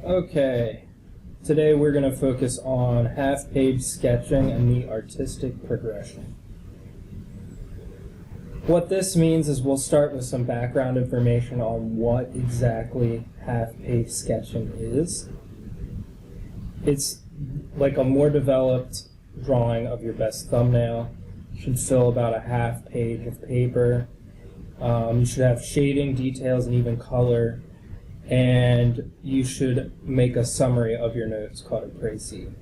Okay, today we're going to focus on half-page sketching and the artistic progression. What this means is we'll start with some background information on what exactly half-page sketching is. It's like a more developed drawing of your best thumbnail. It should fill about a half page of paper. You should have shading, details, and even color. And you should make a summary of your notes called a précis.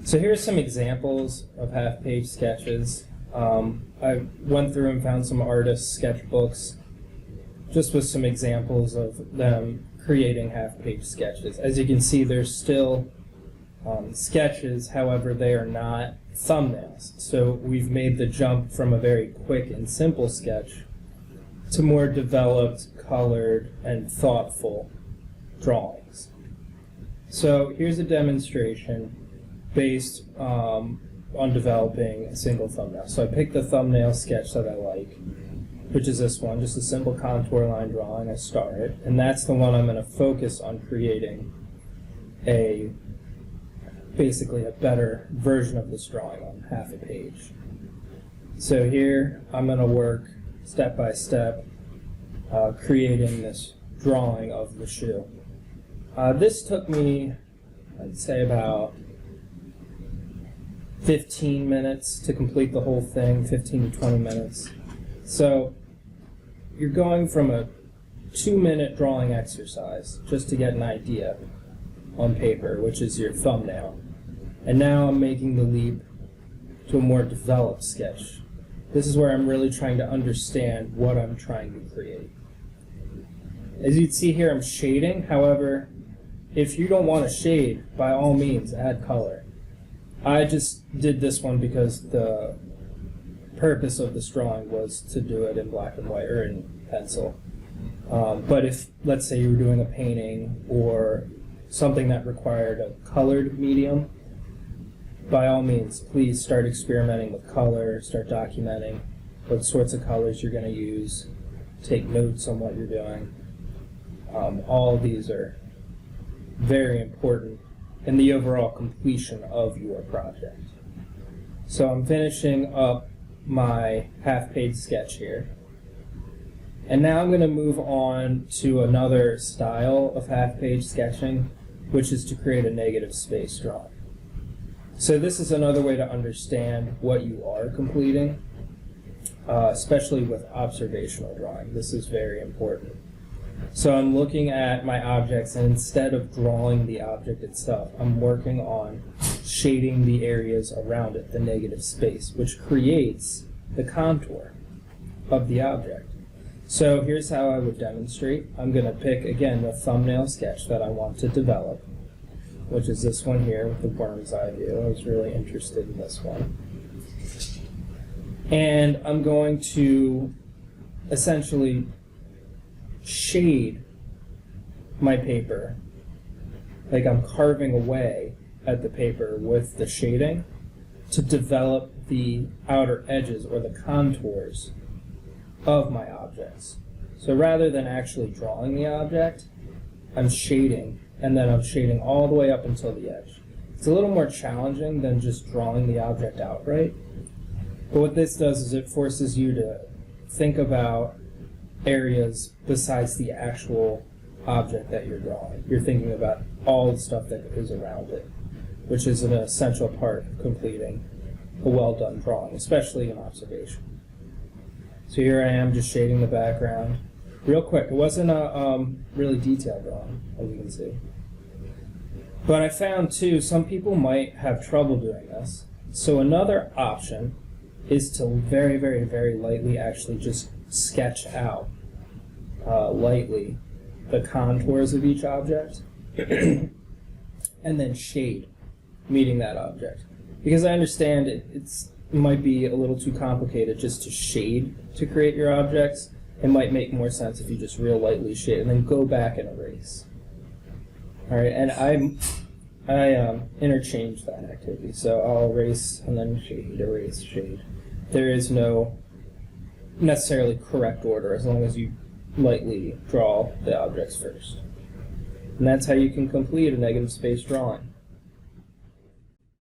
So here's some examples of half-page sketches. I went through and found some artists' sketchbooks just with some examples of them creating half-page sketches. As you can see, they're still sketches, however, they are not thumbnails. So we've made the jump from a very quick and simple sketch to more developed, colored, and thoughtful drawings. So here's a demonstration based on developing a single thumbnail. So I picked the thumbnail sketch that I like, which is this one, just a simple contour line drawing. I star it, and that's the one I'm going to focus on creating basically a better version of this drawing on half a page. So here I'm going to work step by step creating this drawing of the shoe. This took me, I'd say, about 15 minutes to complete the whole thing, 15 to 20 minutes. So you're going from a 2-minute drawing exercise just to get an idea on paper, which is your thumbnail. And now I'm making the leap to a more developed sketch. This is where I'm really trying to understand what I'm trying to create. As you can see here, I'm shading. However, if you don't want to shade, by all means, add color. I just did this one because the purpose of this drawing was to do it in black and white, or in pencil. But if, let's say, you were doing a painting or something that required a colored medium, by all means, please start experimenting with color, start documenting what sorts of colors you're going to use, take notes on what you're doing. All of these are very important in the overall completion of your project. So I'm finishing up my half-page sketch here. And now I'm going to move on to another style of half-page sketching, which is to create a negative space drawing. So this is another way to understand what you are completing, especially with observational drawing. This is very important. So I'm looking at my objects, and instead of drawing the object itself, I'm working on shading the areas around it, the negative space, which creates the contour of the object. So here's how I would demonstrate. I'm going to pick, again, the thumbnail sketch that I want to develop, which is this one here with the worm's eye view. I was really interested in this one. And I'm going to essentially shade my paper, like I'm carving away at the paper with the shading to develop the outer edges or the contours of my objects. So rather than actually drawing the object, I'm shading, and then I'm shading all the way up until the edge. It's a little more challenging than just drawing the object outright, but what this does is it forces you to think about areas besides the actual object that you're drawing. You're thinking about all the stuff that is around it, which is an essential part of completing a well-done drawing, especially in observation. So here I am just shading the background. Real quick, it wasn't a really detailed drawing, as you can see. But I found, too, some people might have trouble doing this. So another option is to very, very, very lightly actually just sketch out lightly the contours of each object and then shade meeting that object. Because I understand it might be a little too complicated just to shade to create your objects. It might make more sense if you just real lightly shade and then go back and erase. Alright, and I interchange that activity. So I'll erase and then shade, erase, shade. There is no necessarily correct order as long as you lightly draw the objects first. And that's how you can complete a negative space drawing.